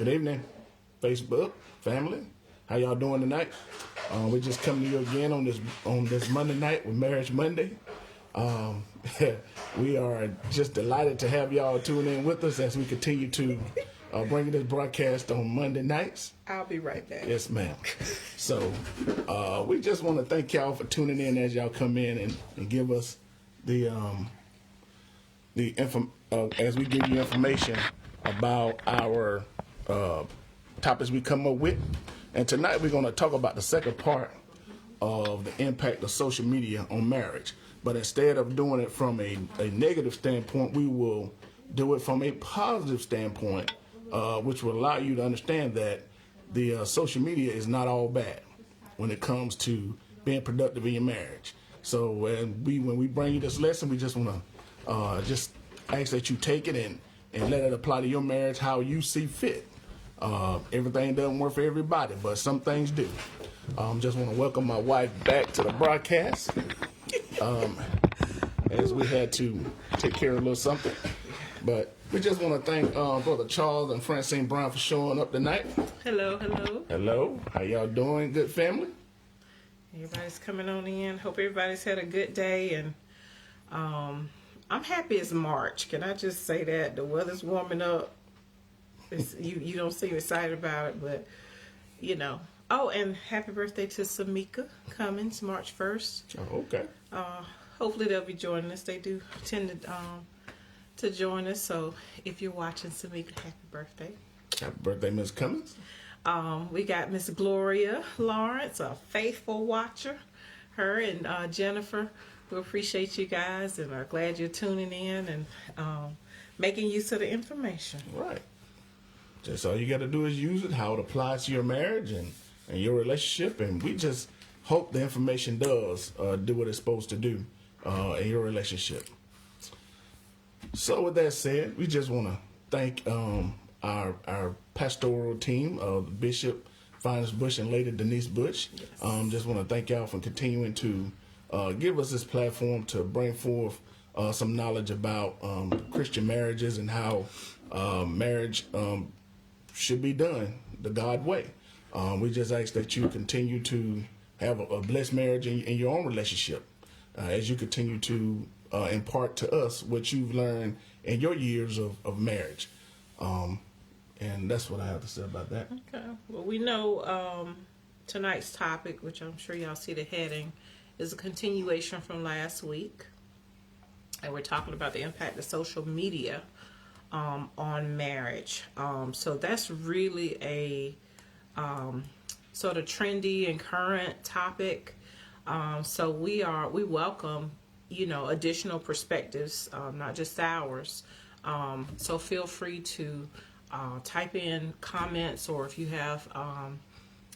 Good evening, Facebook family. How y'all doing tonight? We just come to you again on this Monday night with Marriage Monday. We are just delighted to have y'all tune in with us as we continue to bring this broadcast on Monday nights. I'll be right back. Yes, ma'am. So we just want to thank y'all for tuning in as y'all come in and give us as we give you information about our topics we come up with. And tonight we're going to talk about the second part of the impact of social media on marriage. But instead of doing it from a negative standpoint, we will do it from a positive standpoint, which will allow you to understand that the social media is not all bad when it comes to being productive in your marriage. So when we bring you this lesson, we just want to just ask that you take it and let it apply to your marriage how you see fit. Everything doesn't work for everybody, but some things do. Just want to welcome my wife back to the broadcast. As we had to take care of a little something. But we just want to thank Brother Charles and Francine Brown for showing up tonight. Hello, hello. Hello. How y'all doing, good family? Everybody's coming on in. Hope everybody's had a good day. And I'm happy it's March. Can I just say that? The weather's warming up. You don't seem excited about it, but, you know. Oh, and happy birthday to Samika Cummins, March 1st. Oh, okay. Hopefully they'll be joining us. They do tend to join us. So if you're watching, Samika, happy birthday. Happy birthday, Miss Cummins. We got Miss Gloria Lawrence, a faithful watcher. Her and Jennifer, we appreciate you guys and are glad you're tuning in and making use of the information. Right. Just all you got to do is use it, how it applies to your marriage and your relationship. And we just hope the information does do what it's supposed to do in your relationship. So with that said, we just want to thank our pastoral team of Bishop Finest Bush and Lady Denise Bush. Yes. Just want to thank y'all for continuing to give us this platform to bring forth some knowledge about Christian marriages and how marriage should be done the God way. We just ask that you continue to have a blessed marriage in your own relationship as you continue to impart to us what you've learned in your years of marriage. And that's what I have to say about that. Okay. Well, we know tonight's topic, which I'm sure y'all see the heading, is a continuation from last week. And we're talking about the impact of social media on marriage. So that's really a sort of trendy and current topic. So we welcome, additional perspectives, not just ours. So feel free to type in comments, or if you have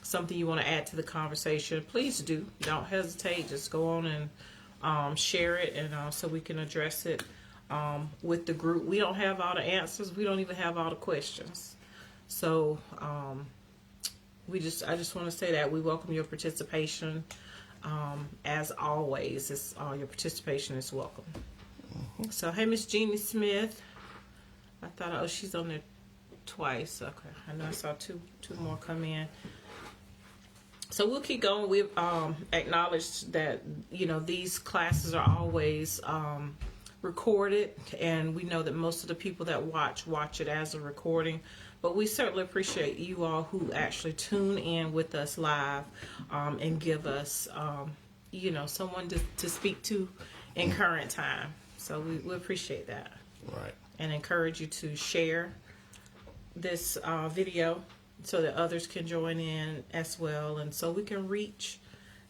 something you want to add to the conversation, please do. Don't hesitate. Just go on and share it, and so we can address it with the group. We don't have all the answers. We don't even have all the questions. So I just want to say that we welcome your participation. As always, your participation is welcome. Mm-hmm. So, hey, Miss Jeannie Smith. I thought, she's on there twice. Okay, I know I saw two more come in. So we'll keep going. We've acknowledged that these classes are always recorded, and we know that most of the people that watch it as a recording. But we certainly appreciate you all who actually tune in with us live and give us, someone to speak to in current time. So we appreciate that. Right. And encourage you to share this video so that others can join in as well, and so we can reach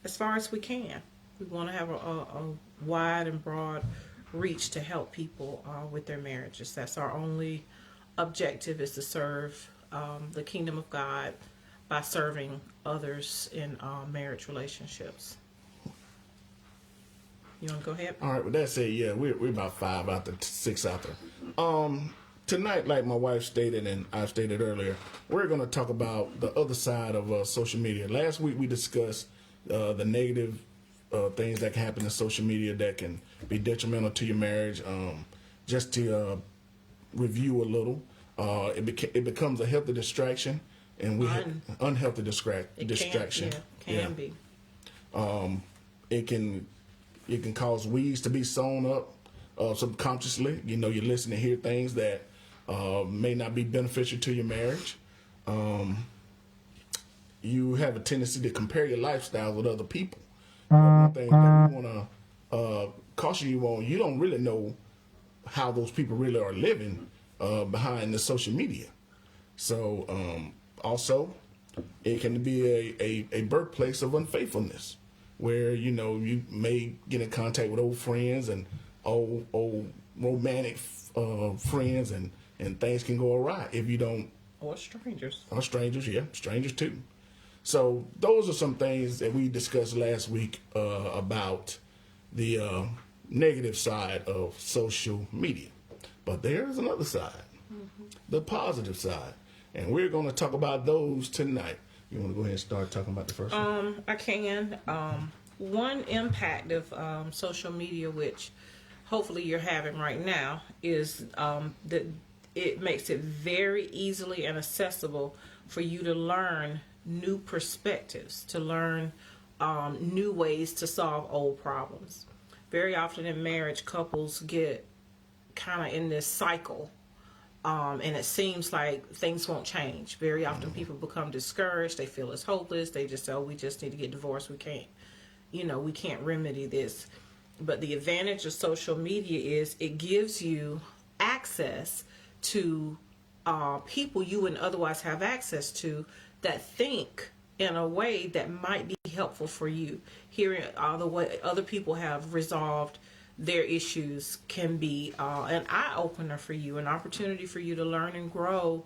as far as we can. We want to have a wide and broad reach to help people with their marriages. That's our only objective, is to serve the kingdom of God by serving others in marriage relationships. You want to go ahead? All right, with that said, yeah, we're about 5 out there, 6 out there. Tonight, like my wife stated and I stated earlier, we're going to talk about the other side of social media. Last week we discussed the negative things that can happen in social media that can be detrimental to your marriage. Just to review a little, it becomes a healthy distraction, and unhealthy It distraction. can be. It can cause weeds to be sewn up subconsciously. You know, you listen to hear things that may not be beneficial to your marriage. You have a tendency to compare your lifestyle with other people. One thing that we want to caution you on, you don't really know how those people really are living behind the social media. So also, it can be a birthplace of unfaithfulness, where you know you may get in contact with old friends and old romantic friends, and things can go awry if you don't. Or strangers. Or strangers, yeah, strangers too. So those are some things that we discussed last week about the negative side of social media. But there's another side, the positive side. And we're going to talk about those tonight. You want to go ahead and start talking about the first one? I can. One impact of social media, which hopefully you're having right now, is that it makes it very easily and accessible for you to learn new perspectives, to learn new ways to solve old problems. Very often in marriage, couples get kind of in this cycle, and it seems like things won't change. Very often people become discouraged. They feel it's hopeless. They just say, oh, we just need to get divorced. We can't remedy this. But the advantage of social media is it gives you access to people you wouldn't otherwise have access to, that think in a way that might be helpful for you. Hearing the way other people have resolved their issues can be an eye-opener for you, an opportunity for you to learn and grow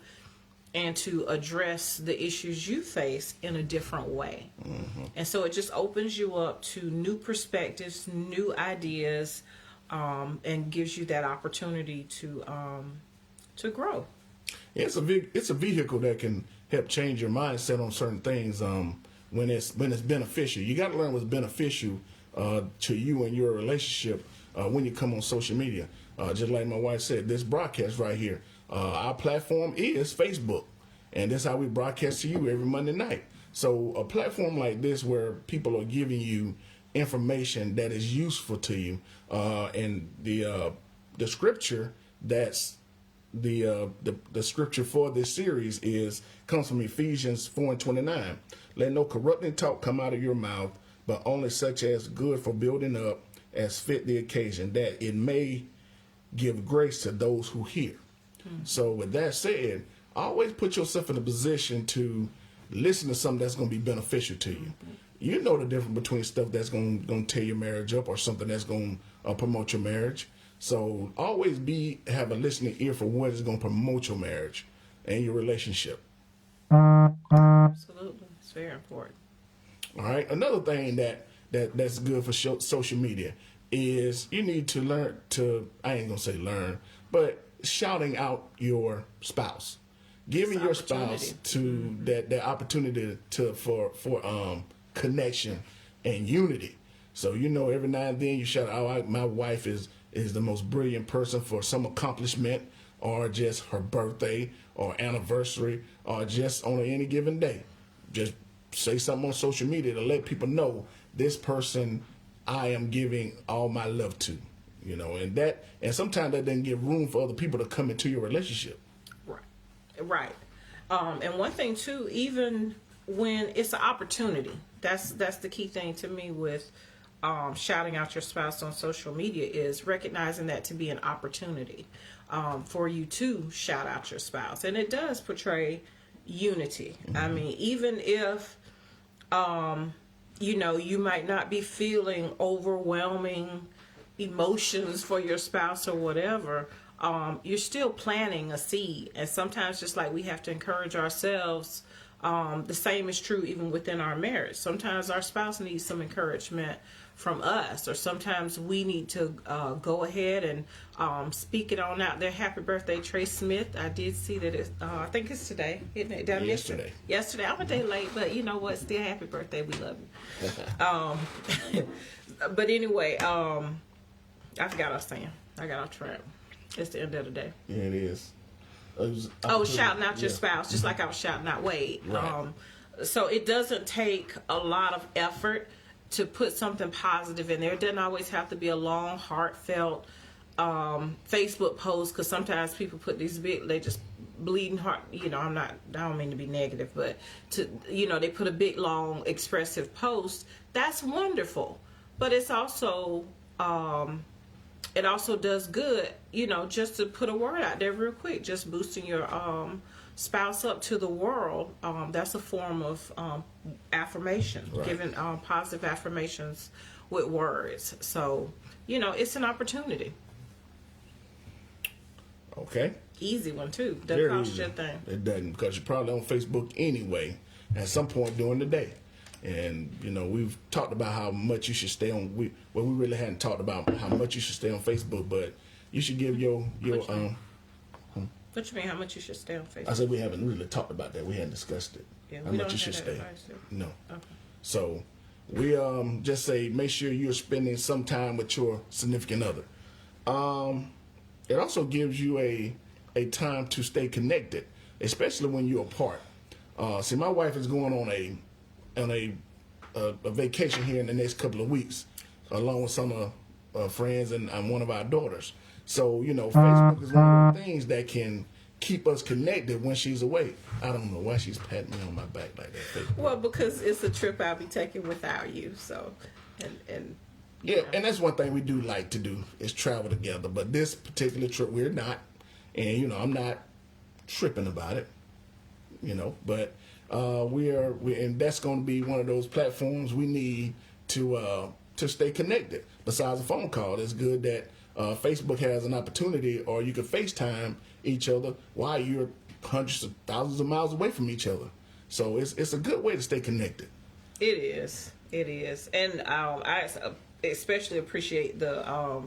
and to address the issues you face in a different way. And so it just opens you up to new perspectives, new ideas, and gives you that opportunity to grow. It's a vehicle that can help change your mindset on certain things when it's beneficial. You got to learn what's beneficial to you and your relationship when you come on social media. Just like my wife said, this broadcast right here, our platform is Facebook, and that's how we broadcast to you every Monday night. So a platform like this, where people are giving you information that is useful to you, and the scripture that's the scripture for this series comes from Ephesians 4:29. Let no corrupting talk come out of your mouth, but only such as good for building up, as fit the occasion, that it may give grace to those who hear. So with that said, always put yourself in a position to listen to something that's going to be beneficial to you. You know the difference between stuff that's going to tear your marriage up or something that's going to promote your marriage. So always have a listening ear for what is going to promote your marriage and your relationship. Absolutely. It's very important. All right. Another thing that's good for social media is you need to learn to, I ain't going to say learn, but shouting out your spouse. Giving your spouse to that opportunity for connection and unity. So, you know, every now and then you shout out, my wife is the most brilliant person for some accomplishment, or just her birthday or anniversary, or just on any given day. Just say something on social media to let people know this person I am giving all my love to, you know, and sometimes that doesn't give room for other people to come into your relationship. Right. And one thing too, even when it's an opportunity, that's the key thing to me with shouting out your spouse on social media, is recognizing that to be an opportunity for you to shout out your spouse. And it does portray unity. I mean, even if you know, you might not be feeling overwhelming emotions for your spouse or whatever, you're still planting a seed. And sometimes, just like we have to encourage ourselves, the same is true even within our marriage. Sometimes our spouse needs some encouragement from us, or sometimes we need to go ahead and speak it on out there. Happy birthday, Trey Smith. I did see that it's, I think it's today, isn't it? Did I miss it? Yesterday. I'm a day late, but you know what? Still happy birthday. We love you. But anyway, I forgot what I was saying. I got off track. It's the end of the day. Yeah, it is. Shouting out your spouse, just like I was shouting out Wade. Right. So it doesn't take a lot of effort to put something positive in there. It doesn't always have to be a long, heartfelt Facebook post, because sometimes people put these big, they just bleeding heart. I don't mean to be negative, but they put a big, long, expressive post. That's wonderful, but it's also it also does good, just to put a word out there real quick, just boosting your spouse up to the world. That's a form of affirmation, right. Giving positive affirmations with words. So, it's an opportunity. Okay. Easy one, too. Doesn't cost you a thing. It doesn't, because you're probably on Facebook anyway at some point during the day. And, we've talked about how much you should stay on. We really hadn't talked about how much you should stay on Facebook, but you should give your What you mean, how much you should stay on Facebook? I said we haven't really talked about that. We hadn't discussed it. Yeah, how we much don't you should have that stay. advice, do we? No. Okay. So we just say make sure you're spending some time with your significant other. It also gives you a time to stay connected, especially when you're apart. See, my wife is going on a vacation here in the next couple of weeks, along with some friends and one of our daughters. So, Facebook is one of those things that can keep us connected when she's away. I don't know why she's patting me on my back like that. Well, because it's a trip I'll be taking without you. So, and yeah, and that's one thing we do like to do is travel together. But this particular trip, we're not. And, I'm not tripping about it, But and that's going to be one of those platforms we need to stay connected. Besides a phone call, it's good that Facebook has an opportunity, or you can FaceTime each other while you're hundreds of thousands of miles away from each other. So it's a good way to stay connected. It is, and I especially appreciate the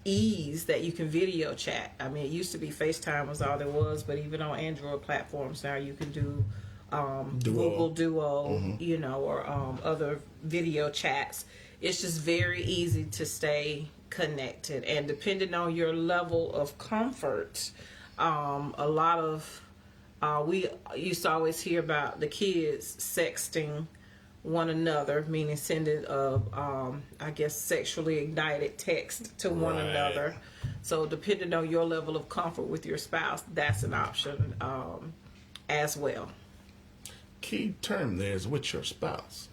ease that you can video chat. I mean, it used to be FaceTime was all there was, but even on Android platforms now you can do Google Duo, or other video chats. It's just very easy to stay connected, and depending on your level of comfort, a lot of we used to always hear about the kids sexting one another, meaning sending I guess sexually ignited text to one another. So depending on your level of comfort with your spouse, that's an option as well. Key term there is with your spouse,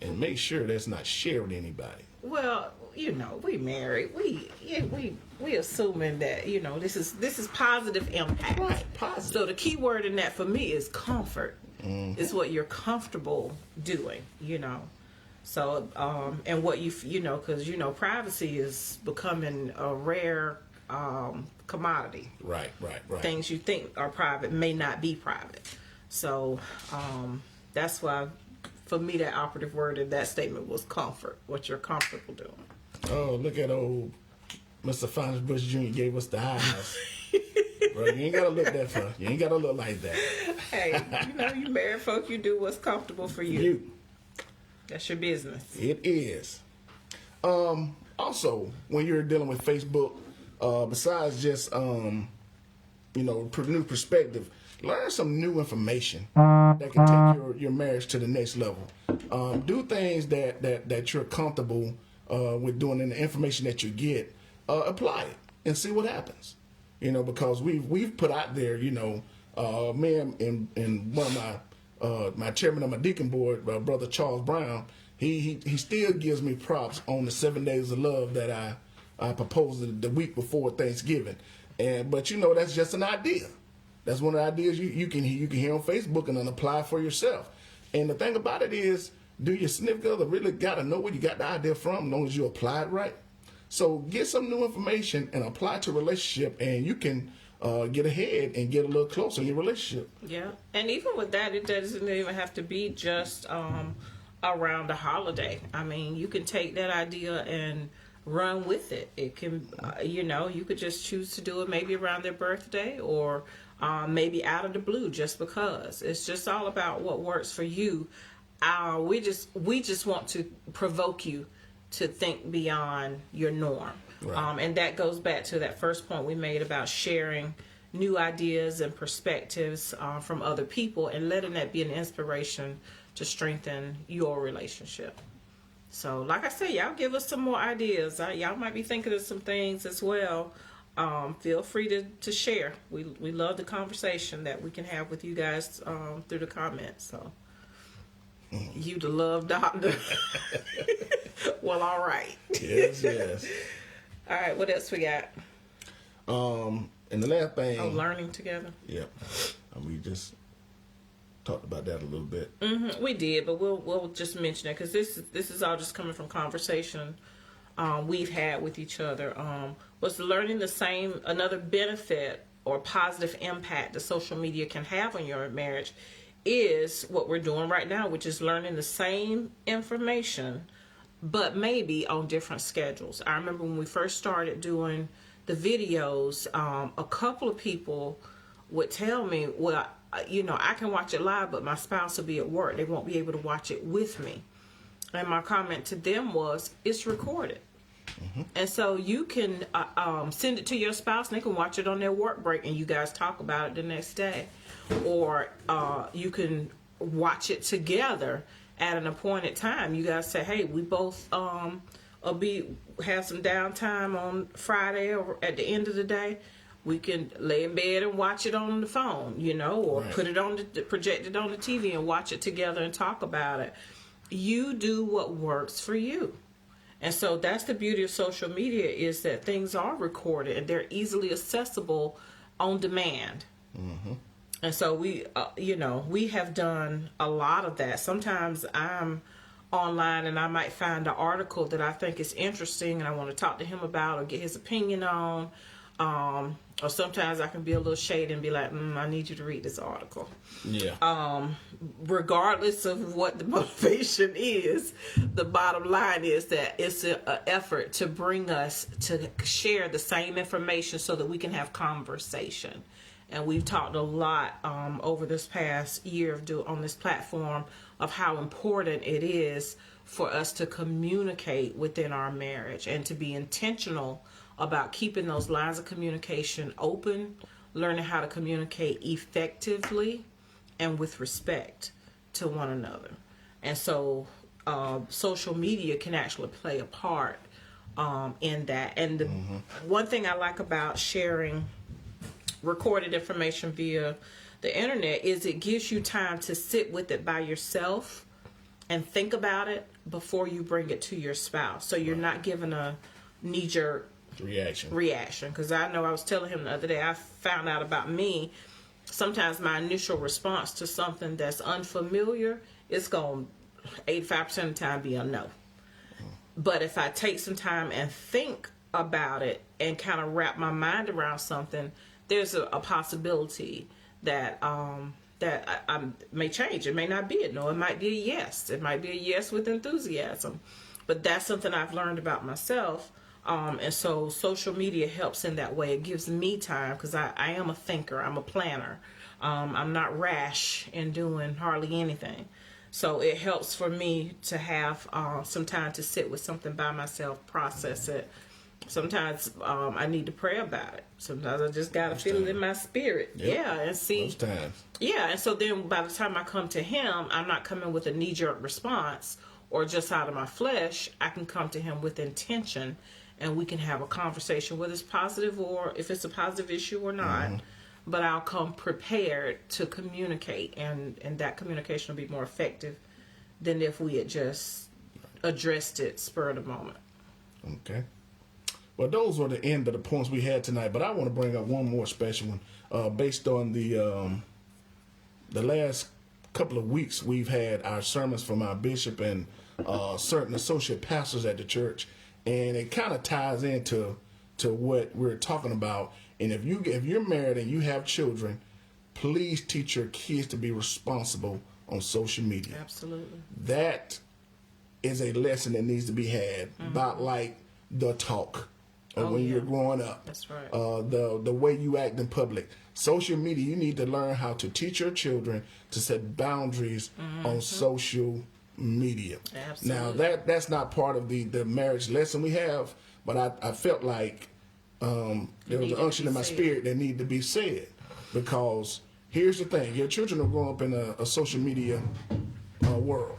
and make sure that's not shared with anybody. Well, we married. We assuming that this is positive impact. Right, positive. So the key word in that for me is comfort. Mm-hmm. It's what you're comfortable doing. So and what because privacy is becoming a rare commodity. Right. Things you think are private may not be private. So that's why, for me, that operative word in that statement was comfort. What you're comfortable doing. Oh, look at old Mr. Finance Bush Jr. gave us the eyes. Bro, you ain't gotta look that far. You ain't gotta look like that. Hey, you married folk, you do what's comfortable for you. That's your business. It is. Also, when you're dealing with Facebook, besides just new perspective, learn some new information that can take your marriage to the next level. Do things that you're comfortable with doing, and the information that you get, apply it and see what happens. Because we've put out there, me and one of my chairman of my deacon board, Brother Charles Brown, he still gives me props on the 7 days of love that I proposed the week before Thanksgiving. But that's just an idea. That's one of the ideas you can hear on Facebook and then apply for yourself. And the thing about it is, do your significant other really got to know where you got the idea from, as long as you apply it right? So get some new information and apply it to a relationship, and you can get ahead and get a little closer in your relationship. Yeah, and even with that, it doesn't even have to be just around a holiday. I mean, you can take that idea and run with it. It can, you could just choose to do it maybe around their birthday, or maybe out of the blue, just because. It's just all about what works for you. We just want to provoke you to think beyond your norm. Right. And that goes back to that first point we made about sharing new ideas and perspectives from other people, and letting that be an inspiration to strengthen your relationship. So, like I said, y'all give us some more ideas. Y'all might be thinking of some things as well. Feel free to share. We love the conversation that we can have with you guys through the comments. So, you the love doctor. Well, all right. Yes, yes. All right, what else we got? And the last thing. Oh, learning together. Yeah. We just talked about that a little bit. We did, but we'll just mention it because this is all just coming from conversation we've had with each other. Was learning the same, another benefit or positive impact that social media can have on your marriage is what we're doing right now, which is learning the same information, but maybe on different schedules. I remember when we first started doing the videos, a couple of people would tell me, well, I can watch it live, but my spouse will be at work. They won't be able to watch it with me. And my comment to them was, it's recorded. And so you can send it to your spouse and they can watch it on their work break and you guys talk about it the next day. Or you can watch it together at an appointed time. You guys say, hey, we both have some downtime on Friday or at the end of the day. We can lay in bed and watch it on the phone, or Right. put it on project it on the TV and watch it together and talk about it. You do what works for you. And so that's the beauty of social media, is that things are recorded and they're easily accessible on demand. And so we have done a lot of that. Sometimes I'm online and I might find an article that I think is interesting and I want to talk to him about or get his opinion on. Or sometimes I can be a little shady and be like, I need you to read this article. Yeah. Regardless of what the motivation is, the bottom line is that it's an effort to bring us to share the same information so that we can have conversation. And we've talked a lot over this past year on this platform of how important it is for us to communicate within our marriage and to be intentional about keeping those lines of communication open, learning how to communicate effectively and with respect to one another. And so social media can actually play a part in that. And the one thing I like about sharing recorded information via the internet is it gives you time to sit with it by yourself and think about it before you bring it to your spouse. So you're not given a knee-jerk reaction. Because I know I was telling him the other day, I found out about me, sometimes my initial response to something that's unfamiliar is going to 85% of the time be a no. But if I take some time and think about it and kind of wrap my mind around something, there's a possibility that I may change. It may not be a no. It might be a yes. It might be a yes with enthusiasm. But that's something I've learned about myself. And so social media helps in that way. It gives me time because I am a thinker. I'm a planner. I'm not rash in doing hardly anything. So it helps for me to have some time to sit with something by myself, process it. Sometimes I need to pray about it. Sometimes I just got to feel it in my spirit. Yep. Yeah, and see. Most times. Yeah, and so then by the time I come to him, I'm not coming with a knee-jerk response or just out of my flesh. I can come to him with intention, and we can have a conversation, whether it's positive or if it's a positive issue or not. But I'll come prepared to communicate, and that communication will be more effective than if we had just addressed it spur of the moment. Okay. Well, those were the end of the points we had tonight, but I want to bring up one more special one. Based on the last couple of weeks, we've had our sermons from our bishop and certain associate pastors at the church, and it kind of ties into what we're talking about. And if you're married and you have children, please teach your kids to be responsible on social media. Absolutely. That is a lesson that needs to be had about like the talk. When you're growing up. That's right. The way you act in public. Social media, you need to learn how to teach your children to set boundaries on social media. Absolutely. Now, that's not part of the marriage lesson we have, but I felt like there was an unction in my spirit that needed to be said, because here's the thing: your children are growing up in a social media world.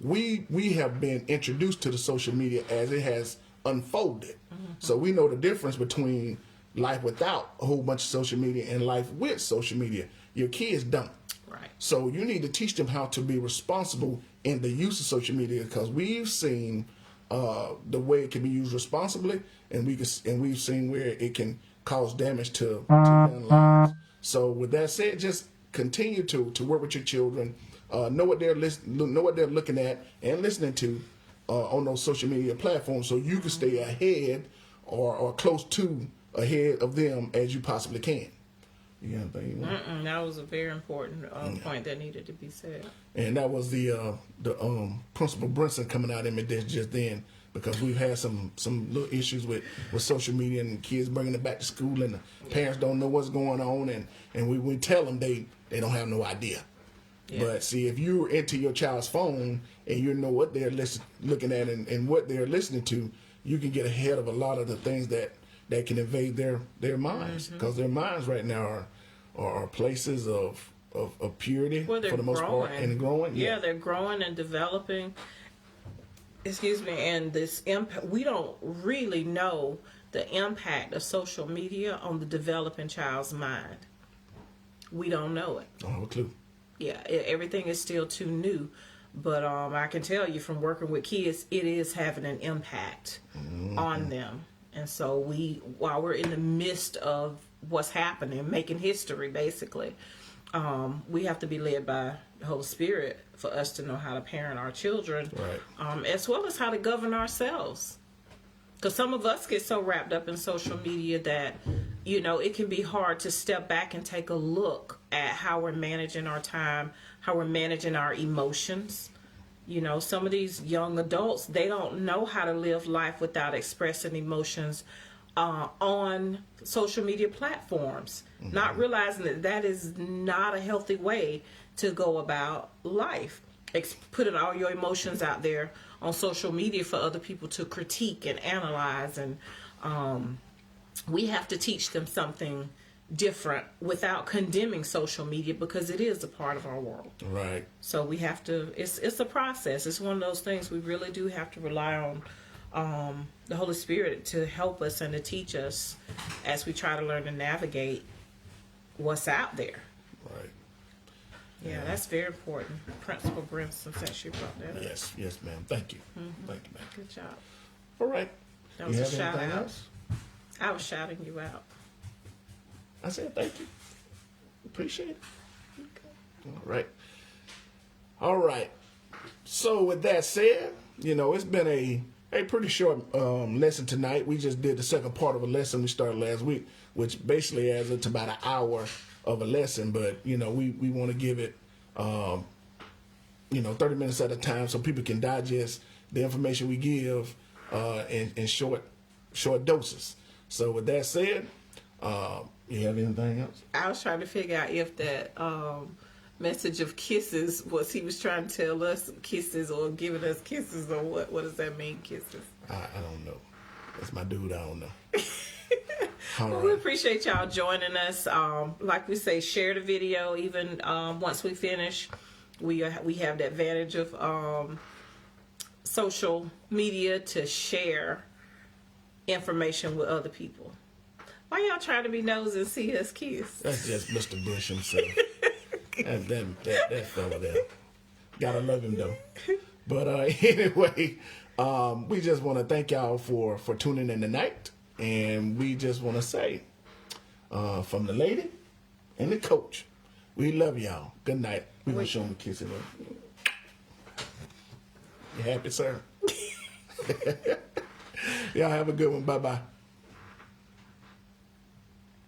We have been introduced to the social media as it has unfolded, so we know the difference between life without a whole bunch of social media and life with social media. Your kids don't. Right. So you need to teach them how to be responsible in the use of social media, because we've seen the way it can be used responsibly, and we've seen where it can cause damage to young lives. So with that said, just continue to work with your children, know what they're looking at and listening to on those social media platforms, so you can stay ahead or close to ahead of them as you possibly can. You got anything you want? That was a very important point that needed to be said. And that was the Principal Brinson coming out in me just then, because we've had some little issues with social media and kids bringing it back to school, and the parents don't know what's going on, and we tell them they don't have no idea. Yeah. But see, if you're into your child's phone and you know what they're looking at and what they're listening to, you can get ahead of a lot of the things that can invade their minds, because their minds right now are places of purity for the most part, and growing. Yeah, they're growing and developing. Excuse me, and this impact, we don't really know the impact of social media on the developing child's mind. We don't know it. I don't have a clue. Yeah, everything is still too new. But I can tell you from working with kids, it is having an impact on them. And so while we're in the midst of what's happening, making history, basically, we have to be led by the Holy Spirit for us to know how to parent our children, right. As well as how to govern ourselves. Because some of us get so wrapped up in social media that, it can be hard to step back and take a look at how we're managing our time, how we're managing our emotions. Some of these young adults, they don't know how to live life without expressing emotions on social media platforms, not realizing that is not a healthy way to go about life. Putting all your emotions out there on social media for other people to critique and analyze, and we have to teach them something different without condemning social media, because it is a part of our world. Right. So we have to, it's a process. It's one of those things we really do have to rely on the Holy Spirit to help us and to teach us as we try to learn to navigate what's out there. Right. Yeah, that's very important. Principal Brinson, since you brought that up. Yes, ma'am. Thank you. Thank you, ma'am. Good job. All right. That was a shout out. Else? I was shouting you out. I said thank you. Appreciate it. Okay. All right. So with that said, it's been a pretty short lesson tonight. We just did the second part of a lesson we started last week, which basically adds up to about an hour of a lesson. But, we want to give it, 30 minutes at a time so people can digest the information we give in short doses. So with that said, you have anything else? I was trying to figure out if that message of kisses was he was trying to tell us kisses or giving us kisses, or what? What does that mean, kisses? I don't know. That's my dude. I don't know. Well, we appreciate y'all joining us. Like we say, share the video. Even once we finish, we have the advantage of social media to share information with other people. Why y'all trying to be nosy and see us kiss? That's just Mr. Bush himself. that fella there. Gotta love him though. But anyway, we just want to thank y'all for tuning in tonight, and we just want to say, from the lady and the coach, we love y'all. Good night. We gonna show him a kiss. You happy, sir? Y'all have a good one. Bye bye.